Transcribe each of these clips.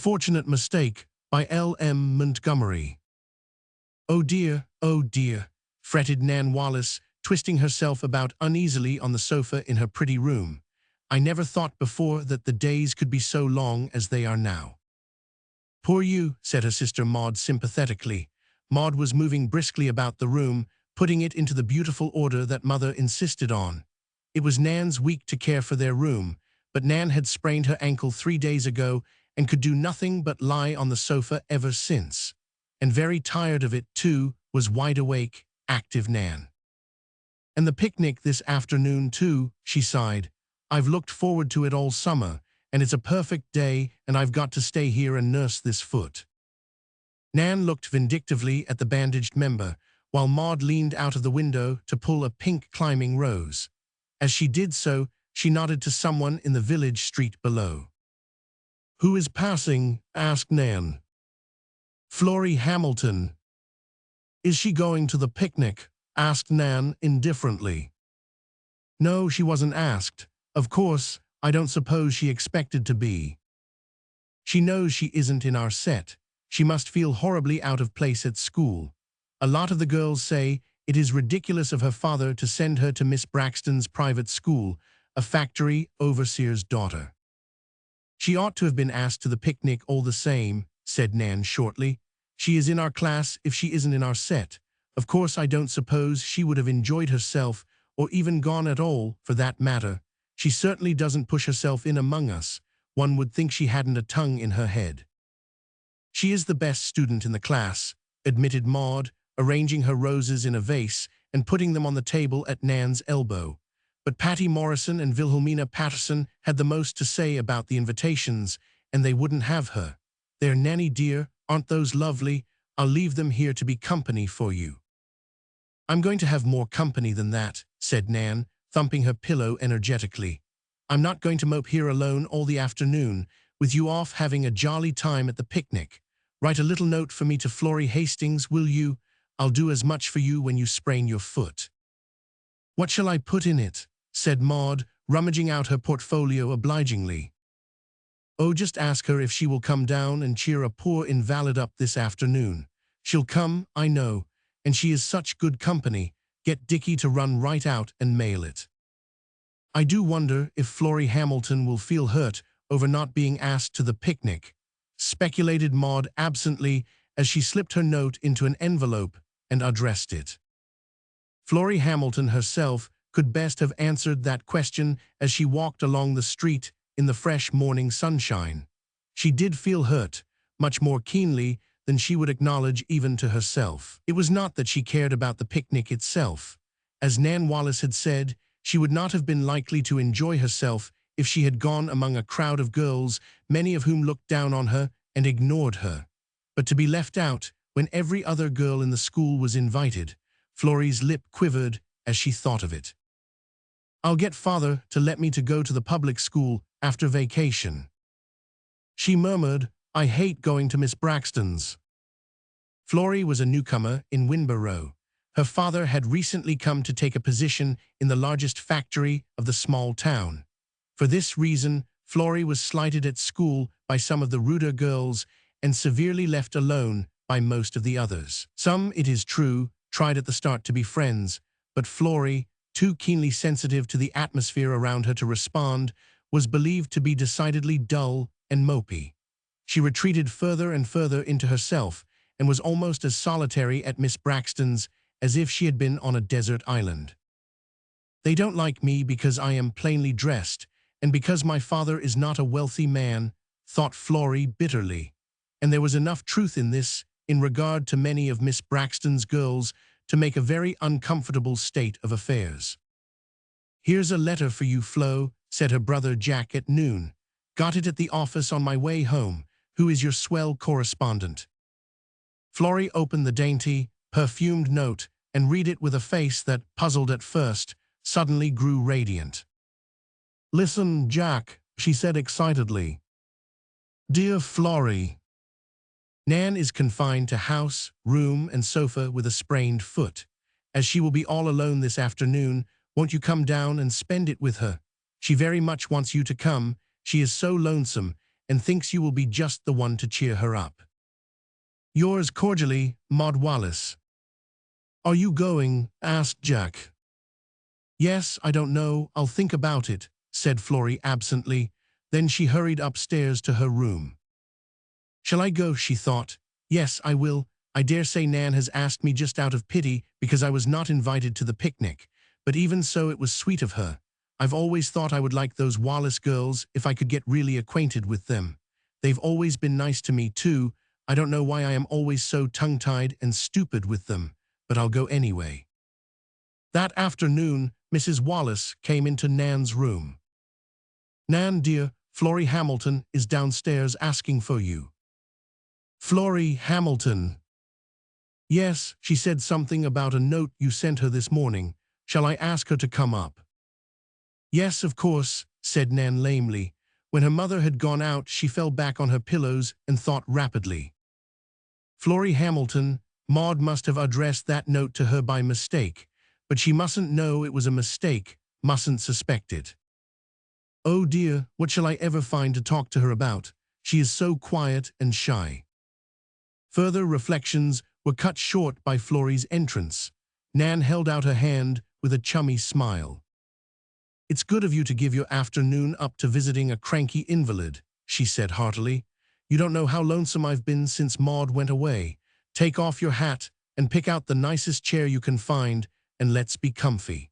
Unfortunate Mistake by L M Montgomery. Oh dear, fretted Nan Wallace, twisting herself about uneasily on the sofa in her pretty room. I never thought before that the days could be so long as they are now. Poor you, said her sister Maud sympathetically. Maud was moving briskly about the room, putting it into the beautiful order that Mother insisted on. It was Nan's week to care for their room, but Nan had sprained her ankle 3 days ago and could do nothing but lie on the sofa ever since. And very tired of it, too, was wide-awake, active Nan. And the picnic this afternoon, too, she sighed. I've looked forward to it all summer, and it's a perfect day, and I've got to stay here and nurse this foot. Nan looked vindictively at the bandaged member, while Maud leaned out of the window to pull a pink climbing rose. As she did so, she nodded to someone in the village street below. Who is passing? Asked Nan. Florrie Hamilton. Is she going to the picnic? Asked Nan indifferently. No, she wasn't asked. Of course, I don't suppose she expected to be. She knows she isn't in our set. She must feel horribly out of place at school. A lot of the girls say it is ridiculous of her father to send her to Miss Braxton's private school, a factory overseer's daughter. She ought to have been asked to the picnic all the same, said Nan shortly. She is in our class if she isn't in our set. Of course, I don't suppose she would have enjoyed herself, or even gone at all, for that matter. She certainly doesn't push herself in among us. One would think she hadn't a tongue in her head. She is the best student in the class, admitted Maud, arranging her roses in a vase and putting them on the table at Nan's elbow. But Patty Morrison and Wilhelmina Patterson had the most to say about the invitations, and they wouldn't have her. There, Nanny dear, aren't those lovely? I'll leave them here to be company for you. I'm going to have more company than that, said Nan, thumping her pillow energetically. I'm not going to mope here alone all the afternoon, with you off having a jolly time at the picnic. Write a little note for me to Florrie Hastings, will you? I'll do as much for you when you sprain your foot. What shall I put in it? Said Maud, rummaging out her portfolio obligingly. Oh, just ask her if she will come down and cheer a poor invalid up this afternoon. She'll come, I know, and she is such good company. Get Dickie to run right out and mail it. I do wonder if Florrie Hamilton will feel hurt over not being asked to the picnic, speculated Maud absently as she slipped her note into an envelope and addressed it. Florrie Hamilton herself could best have answered that question as she walked along the street in the fresh morning sunshine. She did feel hurt, much more keenly than she would acknowledge even to herself. It was not that she cared about the picnic itself. As Nan Wallace had said, she would not have been likely to enjoy herself if she had gone among a crowd of girls, many of whom looked down on her and ignored her. But to be left out when every other girl in the school was invited, Florrie's lip quivered as she thought of it. I'll get Father to let me to go to the public school after vacation. She murmured, I hate going to Miss Braxton's. Florrie was a newcomer in Winborough. Her father had recently come to take a position in the largest factory of the small town. For this reason, Florrie was slighted at school by some of the ruder girls and severely left alone by most of the others. Some, it is true, tried at the start to be friends, but Florrie, too keenly sensitive to the atmosphere around her to respond, was believed to be decidedly dull and mopey. She retreated further and further into herself and was almost as solitary at Miss Braxton's as if she had been on a desert island. They don't like me because I am plainly dressed, and because my father is not a wealthy man, thought Florrie bitterly. And there was enough truth in this, in regard to many of Miss Braxton's girls, to make a very uncomfortable state of affairs. Here's a letter for you, Flo, said her brother Jack at noon. Got it at the office on my way home. Who is your swell correspondent? Florrie opened the dainty, perfumed note and read it with a face that, puzzled at first, suddenly grew radiant. Listen, Jack, she said excitedly. Dear Florrie, Nan is confined to house, room, and sofa with a sprained foot. As she will be all alone this afternoon, won't you come down and spend it with her? She very much wants you to come. She is so lonesome, and thinks you will be just the one to cheer her up. Yours cordially, Maud Wallace. Are you going? Asked Jack. Yes, I don't know, I'll think about it, said Florrie absently. Then she hurried upstairs to her room. Shall I go? She thought. Yes, I will. I dare say Nan has asked me just out of pity because I was not invited to the picnic, but even so it was sweet of her. I've always thought I would like those Wallace girls if I could get really acquainted with them. They've always been nice to me, too. I don't know why I am always so tongue-tied and stupid with them, but I'll go anyway. That afternoon, Mrs. Wallace came into Nan's room. Nan, dear, Florrie Hamilton is downstairs asking for you. Florrie Hamilton. Yes, she said something about a note you sent her this morning. Shall I ask her to come up? Yes, of course, said Nan lamely. When her mother had gone out, she fell back on her pillows and thought rapidly. Florrie Hamilton, Maud must have addressed that note to her by mistake, but she mustn't know it was a mistake, mustn't suspect it. Oh dear, what shall I ever find to talk to her about? She is so quiet and shy. Further reflections were cut short by Florrie's entrance. Nan held out her hand with a chummy smile. It's good of you to give your afternoon up to visiting a cranky invalid, she said heartily. You don't know how lonesome I've been since Maud went away. Take off your hat and pick out the nicest chair you can find, and let's be comfy.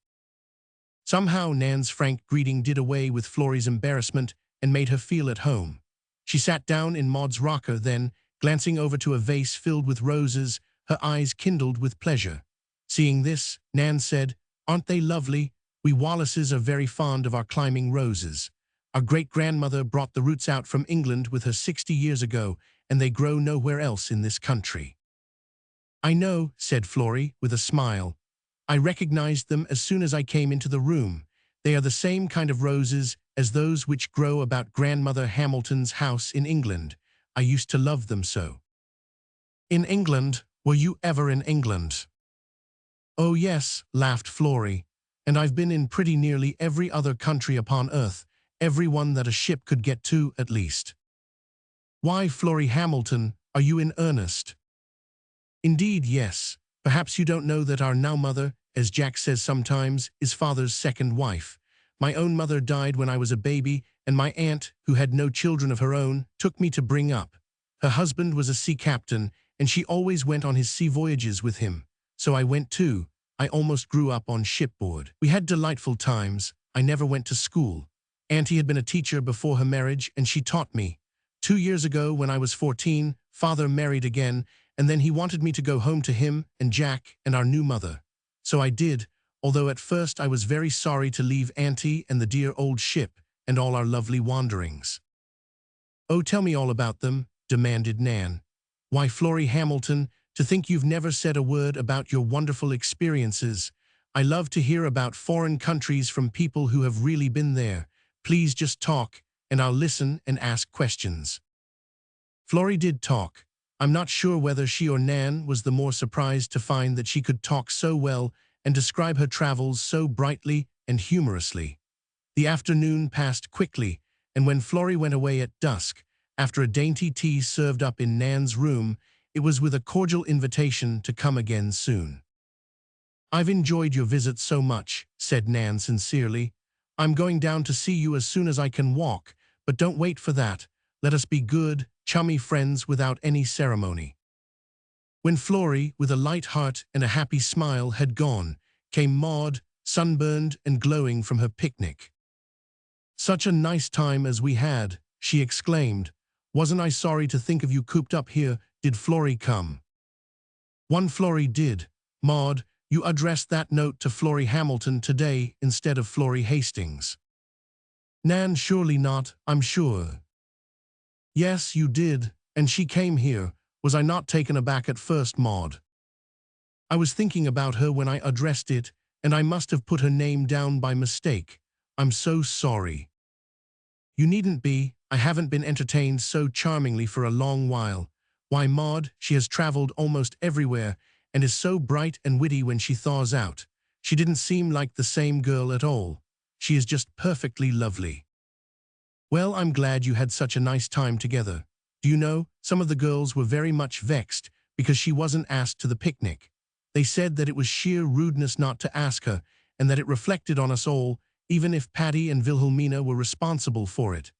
Somehow Nan's frank greeting did away with Florrie's embarrassment and made her feel at home. She sat down in Maud's rocker, then, glancing over to a vase filled with roses, her eyes kindled with pleasure. Seeing this, Nan said, Aren't they lovely? We Wallaces are very fond of our climbing roses. Our great-grandmother brought the roots out from England with her 60 years ago, and they grow nowhere else in this country. I know, said Florrie, with a smile. I recognized them as soon as I came into the room. They are the same kind of roses as those which grow about Grandmother Hamilton's house in England. I used to love them so. In England? Were you ever in England? Oh yes, laughed Florrie, and I've been in pretty nearly every other country upon earth, every one that a ship could get to, at least. Why, Florrie Hamilton, are you in earnest? Indeed, yes. Perhaps you don't know that our now mother, as Jack says sometimes, is father's second wife. My own mother died when I was a baby, and my aunt, who had no children of her own, took me to bring up. Her husband was a sea captain, and she always went on his sea voyages with him. So I went too. I almost grew up on shipboard. We had delightful times. I never went to school. Auntie had been a teacher before her marriage, and she taught me. 2 years ago, when I was 14, father married again, and then he wanted me to go home to him and Jack and our new mother. So I did, although at first I was very sorry to leave Auntie and the dear old ship and all our lovely wanderings. Oh, tell me all about them, demanded Nan. Why, Florrie Hamilton, to think you've never said a word about your wonderful experiences. I love to hear about foreign countries from people who have really been there. Please just talk, and I'll listen and ask questions. Florrie did talk. I'm not sure whether she or Nan was the more surprised to find that she could talk so well and describe her travels so brightly and humorously. The afternoon passed quickly, and when Florrie went away at dusk, after a dainty tea served up in Nan's room, it was with a cordial invitation to come again soon. I've enjoyed your visit so much, said Nan sincerely. I'm going down to see you as soon as I can walk, but don't wait for that. Let us be good, chummy friends without any ceremony. When Florrie, with a light heart and a happy smile, had gone, came Maud, sunburned and glowing from her picnic. Such a nice time as we had, she exclaimed. Wasn't I sorry to think of you cooped up here? Did Florrie come? One Florrie did. Maud, you addressed that note to Florrie Hamilton today instead of Florrie Hastings. Nan, surely not, I'm sure. Yes, you did, and she came here. Was I not taken aback at first, Maud? I was thinking about her when I addressed it, and I must have put her name down by mistake. I'm so sorry. You needn't be. I haven't been entertained so charmingly for a long while. Why, Maud, she has traveled almost everywhere, and is so bright and witty when she thaws out. She didn't seem like the same girl at all. She is just perfectly lovely. Well, I'm glad you had such a nice time together. Do you know, some of the girls were very much vexed because she wasn't asked to the picnic. They said that it was sheer rudeness not to ask her, and that it reflected on us all, even if Patty and Wilhelmina were responsible for it.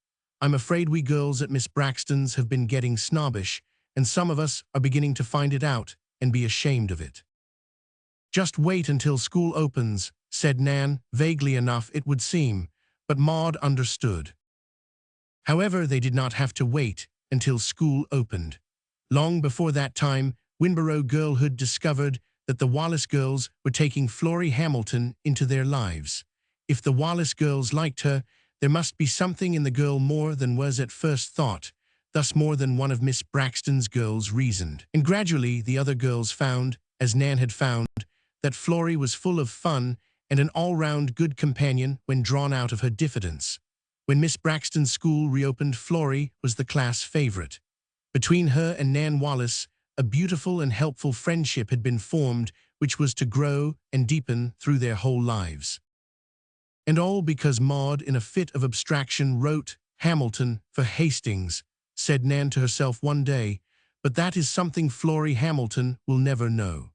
I'm afraid we girls at Miss Braxton's have been getting snobbish, and some of us are beginning to find it out and be ashamed of it. Just wait until school opens, said Nan, vaguely enough it would seem, but Maud understood. However, they did not have to wait until school opened. Long before that time, Winborough girlhood discovered that the Wallace girls were taking Florrie Hamilton into their lives. If the Wallace girls liked her, there must be something in the girl more than was at first thought, thus more than one of Miss Braxton's girls reasoned. And gradually the other girls found, as Nan had found, that Florrie was full of fun and an all-round good companion when drawn out of her diffidence. When Miss Braxton's school reopened, Florrie was the class favorite. Between her and Nan Wallace, a beautiful and helpful friendship had been formed which was to grow and deepen through their whole lives. And all because Maud, in a fit of abstraction, wrote Hamilton for Hastings, said Nan to herself one day, but that is something Florrie Hamilton will never know.